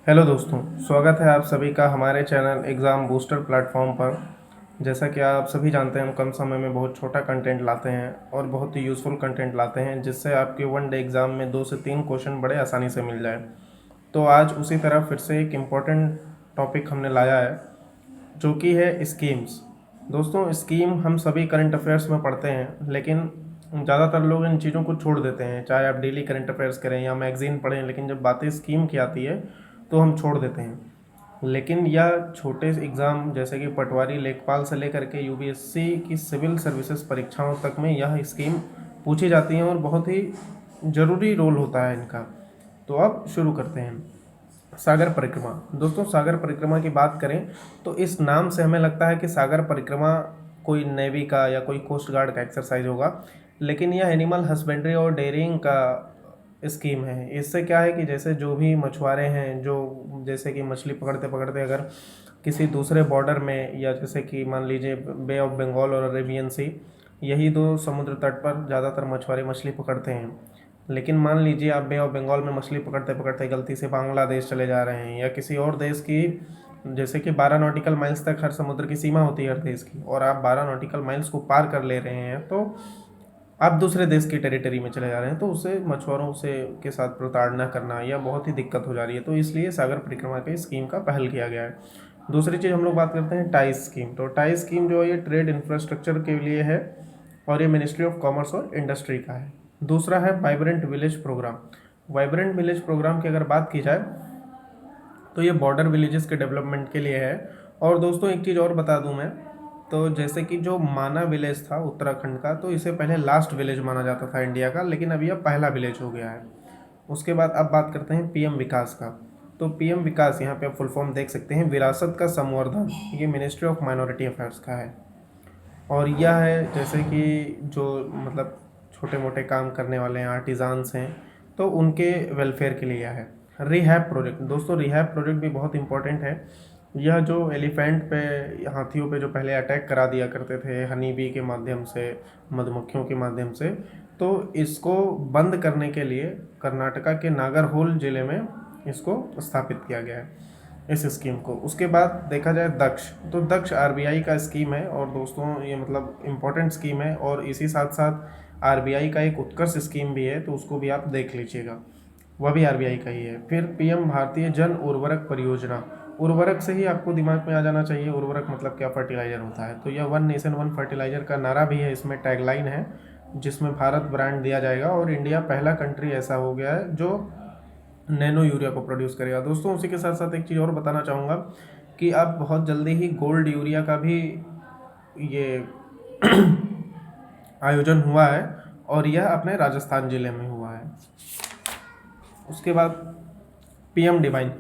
Hello दोस्तों, स्वागत है आप सभी का हमारे चैनल एग्ज़ाम बूस्टर प्लेटफॉर्म पर। जैसा कि आप सभी जानते हैं, हम कम समय में बहुत छोटा कंटेंट लाते हैं और बहुत ही यूज़फुल कंटेंट लाते हैं, जिससे आपके वन डे एग्ज़ाम में 2 से 3 क्वेश्चन बड़े आसानी से मिल जाए। तो आज उसी तरह फिर से एक इम्पॉर्टेंट टॉपिक हमने लाया है, जो कि है स्कीम्स। दोस्तों, स्कीम हम सभी करंट अफेयर्स में पढ़ते हैं, लेकिन ज़्यादातर लोग इन चीज़ों को छोड़ देते हैं। चाहे आप डेली करंट अफेयर्स करें या मैगज़ीन पढ़ें, लेकिन जब बातें स्कीम की आती है तो हम छोड़ देते हैं। लेकिन यह छोटे एग्ज़ाम जैसे कि पटवारी लेखपाल से लेकर के यूपीएससी की सिविल सर्विसेज परीक्षाओं तक में यह स्कीम पूछी जाती हैं और बहुत ही ज़रूरी रोल होता है इनका। तो अब शुरू करते हैं। सागर परिक्रमा। दोस्तों, सागर परिक्रमा की बात करें तो इस नाम से हमें लगता है कि सागर परिक्रमा कोई नेवी का या कोई कोस्ट गार्ड का एक्सरसाइज होगा, लेकिन यह एनिमल हस्बेंड्री और डेयरिंग का स्कीम है। इससे क्या है कि जैसे जो भी मछुआरे हैं, जो जैसे कि मछली पकड़ते पकड़ते अगर किसी दूसरे बॉर्डर में, या जैसे कि मान लीजिए बे ऑफ बंगाल और अरेबियन सी, यही दो समुद्र तट पर ज़्यादातर मछुआरे मछली पकड़ते हैं। लेकिन मान लीजिए आप बे ऑफ बंगाल में मछली पकड़ते पकड़ते गलती से बांग्लादेश चले जा रहे हैं, या किसी और देश की, जैसे कि 12 नॉटिकल माइल्स तक हर समुद्र की सीमा होती है हर देश की, और आप 12 नॉटिकल माइल्स को पार कर ले रहे हैं, तो आप दूसरे देश की टेरिटरी में चले जा रहे हैं, तो उससे मछुआरों से के साथ प्रताड़ना करना या बहुत ही दिक्कत हो जा रही है। तो इसलिए सागर परिक्रमा के स्कीम का पहल किया गया है। दूसरी चीज़ हम लोग बात करते हैं टाई स्कीम। तो टाई स्कीम जो है ये ट्रेड इंफ्रास्ट्रक्चर के लिए है, और ये मिनिस्ट्री ऑफ कॉमर्स और इंडस्ट्री का है। दूसरा है vibrant village programme. Vibrant village programme की अगर बात की जाए तो ये बॉर्डर विलेजेस के डेवलपमेंट के लिए है। और दोस्तों, एक चीज़ और बता दूं मैं, तो जैसे कि जो माना विलेज था उत्तराखंड का, तो इसे पहले लास्ट विलेज माना जाता था इंडिया का, लेकिन अब यह पहला विलेज हो गया है। उसके बाद अब बात करते हैं पीएम विकास का। तो पीएम विकास, यहाँ पे आप फुल फॉर्म देख सकते हैं, विरासत का संवर्धन। ये मिनिस्ट्री ऑफ माइनॉरिटी अफेयर्स का है। और यह है जैसे कि जो मतलब छोटे मोटे काम करने वाले हैं, आर्टिजान्स हैं, तो उनके वेलफेयर के लिए यह है। Rehab project. दोस्तों, रिहैब प्रोजेक्ट भी बहुत इंपॉर्टेंट है। यह जो एलिफेंट पे, हाथियों पे जो पहले अटैक करा दिया करते थे हनी बी के माध्यम से, मधुमक्खियों के माध्यम से, तो इसको बंद करने के लिए कर्नाटका के नागरहोल ज़िले में इसको स्थापित किया गया है, इस स्कीम को। उसके बाद देखा जाए दक्ष, तो दक्ष आरबीआई का स्कीम है, और दोस्तों ये मतलब इम्पोर्टेंट स्कीम है, और इसी साथ साथ आरबीआई का एक उत्कर्ष स्कीम भी है, तो उसको भी आप देख लीजिएगा, वह भी आरबीआई का ही है। फिर पीएम भारतीय जन उर्वरक परियोजना। उर्वरक से ही आपको दिमाग में आ जाना चाहिए, उर्वरक मतलब क्या, फर्टिलाइजर होता है। तो यह वन नेशन वन फर्टिलाइजर का नारा भी है, इसमें टैगलाइन है, जिसमें भारत ब्रांड दिया जाएगा, और इंडिया पहला कंट्री ऐसा हो गया है जो नैनो यूरिया को प्रोड्यूस करेगा। दोस्तों, उसी के साथ साथ एक चीज़ और बताना चाहूँगा कि अब बहुत जल्दी ही गोल्ड यूरिया का भी ये आयोजन हुआ है, और यह अपने राजस्थान ज़िले में हुआ है। उसके बाद PM divine.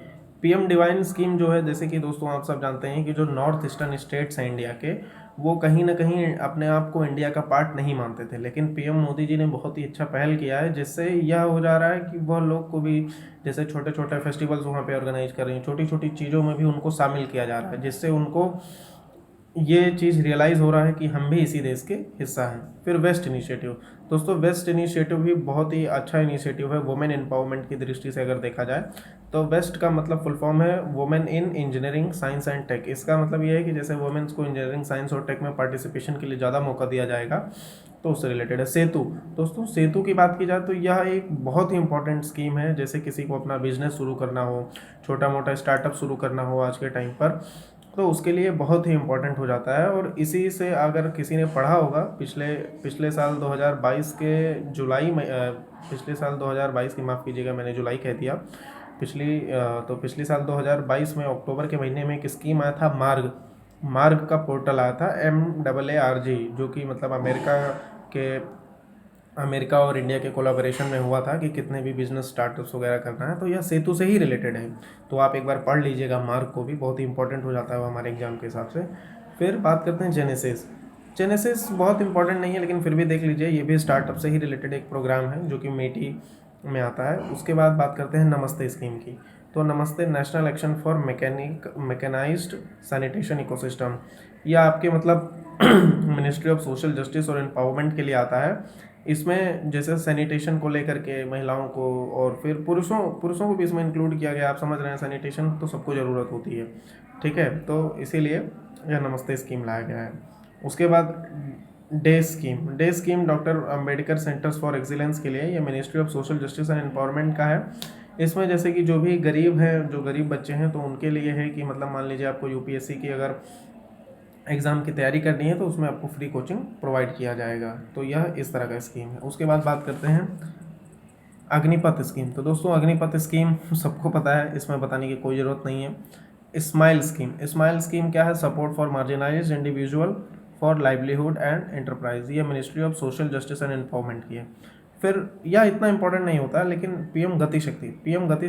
PM divine scheme जो है, जैसे कि दोस्तों आप सब जानते हैं कि जो नॉर्थ ईस्टर्न स्टेट्स हैं इंडिया के, वो कहीं ना कहीं अपने आप को इंडिया का पार्ट नहीं मानते थे, लेकिन पीएम मोदी जी ने बहुत ही अच्छा पहल किया है, जिससे यह हो जा रहा है कि वह लोग को भी, जैसे छोटे छोटे फेस्टिवल्स वहाँ पे ऑर्गेनाइज कर रही हैं, छोटी छोटी चीज़ों में भी उनको शामिल किया जा रहा है, जिससे उनको ये चीज़ रियलाइज़ हो रहा है कि हम भी इसी देश के हिस्सा हैं। फिर वेस्ट इनिशिएटिव। दोस्तों, वेस्ट इनिशिएटिव भी बहुत ही अच्छा इनिशिएटिव है वुमेन एम्पावरमेंट की दृष्टि से अगर देखा जाए तो। वेस्ट का मतलब फुल फॉर्म है women in engineering science and tech. इसका मतलब ये है कि जैसे वुमेन्स को इंजीनियरिंग साइंस और टेक में पार्टिसिपेशन के लिए ज़्यादा मौका दिया जाएगा, तो उससे रिलेटेड है। सेतु। दोस्तों, सेतु की बात की जाए तो यह एक बहुत ही इंपॉर्टेंट स्कीम है, जैसे किसी को अपना बिजनेस शुरू करना हो, छोटा मोटा स्टार्टअप शुरू करना हो आज के टाइम पर, तो उसके लिए बहुत ही इम्पोर्टेंट हो जाता है। और इसी से अगर किसी ने पढ़ा होगा, पिछले पिछले साल 2022 के जुलाई में, पिछले साल 2022 की, माफ़ कीजिएगा मैंने जुलाई कह दिया, तो पिछले साल 2022 में अक्टूबर के महीने में एक स्कीम आया था, मार्ग। मार्ग का पोर्टल आया था, MAARG, जो कि मतलब अमेरिका और इंडिया के कोलाबोरेशन में हुआ था कि कितने भी बिजनेस स्टार्टअप्स वगैरह करना है, तो यह सेतु से ही रिलेटेड है। तो आप एक बार पढ़ लीजिएगा मार्क को भी, बहुत ही इंपॉर्टेंट हो जाता है वो हमारे एग्जाम के हिसाब से। फिर बात करते हैं जेनेसिस। जेनेसिस बहुत इंपॉर्टेंट नहीं है, लेकिन फिर भी देख लीजिए, ये भी स्टार्टअप से ही रिलेटेड एक प्रोग्राम है, जो कि मेटी में आता है। उसके बाद बात करते हैं नमस्ते स्कीम की। तो Namaste national action for mechanised sanitation ecosystem, यह आपके मतलब मिनिस्ट्री ऑफ सोशल जस्टिस और एम्पावरमेंट के लिए आता है। इसमें जैसे सैनिटेशन को लेकर के महिलाओं को, और फिर पुरुषों को भी इसमें इंक्लूड किया गया। आप समझ रहे हैं, सैनिटेशन तो सबको ज़रूरत होती है, ठीक है। तो इसीलिए यह नमस्ते स्कीम लाया गया है। उसके बाद day scheme doctor Ambedkar centres for excellence के लिए, ये ministry of social justice and empowerment का है। इसमें जैसे कि जो भी गरीब हैं, जो गरीब बच्चे हैं, तो उनके लिए है कि मतलब मान लीजिए आपको यूपीएससी की अगर एग्ज़ाम की तैयारी करनी है तो उसमें आपको फ्री कोचिंग प्रोवाइड किया जाएगा। तो यह इस तरह का स्कीम है। उसके बाद बात करते हैं अग्निपथ स्कीम। तो दोस्तों अग्निपथ स्कीम सबको पता है, इसमें बताने की कोई ज़रूरत नहीं है। स्माइल स्कीम क्या है? Support for marginalised individual for livelihood and enterprise, ये ministry of social justice and empowerment की है। फिर यह इतना इंपॉर्टेंट नहीं होता, लेकिन पीएम गति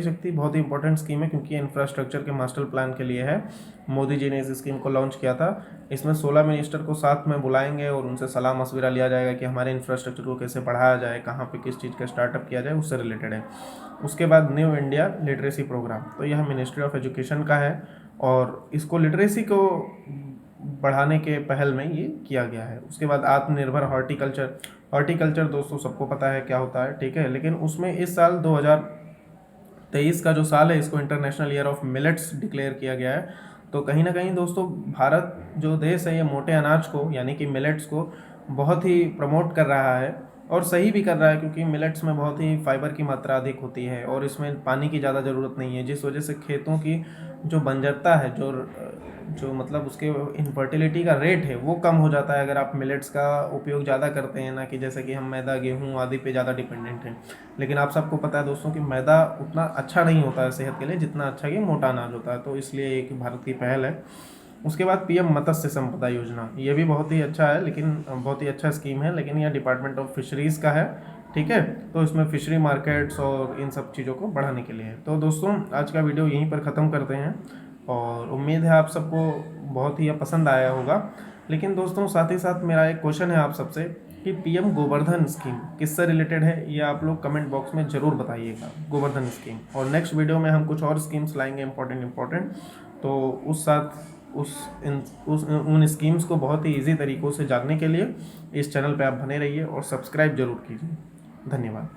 शक्ति बहुत ही इंपॉर्टेंट स्कीम है, क्योंकि इंफ्रास्ट्रक्चर के मास्टर प्लान के लिए है। मोदी जी ने इस स्कीम को लॉन्च किया था। इसमें 16 मिनिस्टर को साथ में बुलाएंगे और उनसे सलाह मशविरा लिया जाएगा कि हमारे इंफ्रास्ट्रक्चर को कैसे बढ़ाया जाए, कहाँ पे किस चीज़ का स्टार्टअप किया जाए, उससे रिलेटेड है। उसके बाद न्यू इंडिया लिटरेसी प्रोग्राम, तो यह मिनिस्ट्री ऑफ एजुकेशन का है और इसको लिटरेसी को बढ़ाने के पहल में ये किया गया है। उसके बाद आत्मनिर्भर हॉर्टिकल्चर दोस्तों सबको पता है क्या होता है, ठीक है। लेकिन उसमें इस साल 2023 का जो साल है, इसको international year of millets declare किया गया है। तो कहीं ना कहीं दोस्तों भारत जो देश है, ये मोटे अनाज को यानी कि मिलेट्स को बहुत ही प्रमोट कर रहा है, और सही भी कर रहा है, क्योंकि मिलेट्स में बहुत ही फाइबर की मात्रा अधिक होती है और इसमें पानी की ज़्यादा ज़रूरत नहीं है, जिस वजह से खेतों की जो बंजरता है, जो मतलब उसके इनफर्टिलिटी का रेट है वो कम हो जाता है अगर आप मिलेट्स का उपयोग ज़्यादा करते हैं, ना कि जैसे कि हम मैदा, गेहूँ आदि पे ज़्यादा डिपेंडेंट हैं। लेकिन आप सबको पता है दोस्तों कि मैदा उतना अच्छा नहीं होता है सेहत के लिए जितना अच्छा कि मोटा अनाज होता है। तो इसलिए एक भारत की पहल है। उसके बाद पीएम मत्स्य संपदा योजना, ये भी बहुत ही अच्छा है, लेकिन बहुत ही अच्छा स्कीम है, लेकिन यह डिपार्टमेंट ऑफ फिशरीज़ का है, ठीक है। तो इसमें फिशरी मार्केट्स और इन सब चीज़ों को बढ़ाने के लिए है। तो दोस्तों आज का वीडियो यहीं पर ख़त्म करते हैं, और उम्मीद है आप सबको बहुत ही पसंद आया होगा। लेकिन दोस्तों साथ ही साथ मेरा एक क्वेश्चन है आप सबसे कि पीएम गोवर्धन स्कीम किससे रिलेटेड है, ये आप लोग कमेंट बॉक्स में ज़रूर बताइएगा, गोवर्धन स्कीम। और नेक्स्ट वीडियो में हम कुछ और स्कीम्स लाएंगे इंपॉर्टेंट, तो उन स्कीम्स को बहुत ही ईजी तरीक़ों से जानने के लिए इस चैनल पे आप बने रहिए और सब्सक्राइब जरूर कीजिए। धन्यवाद।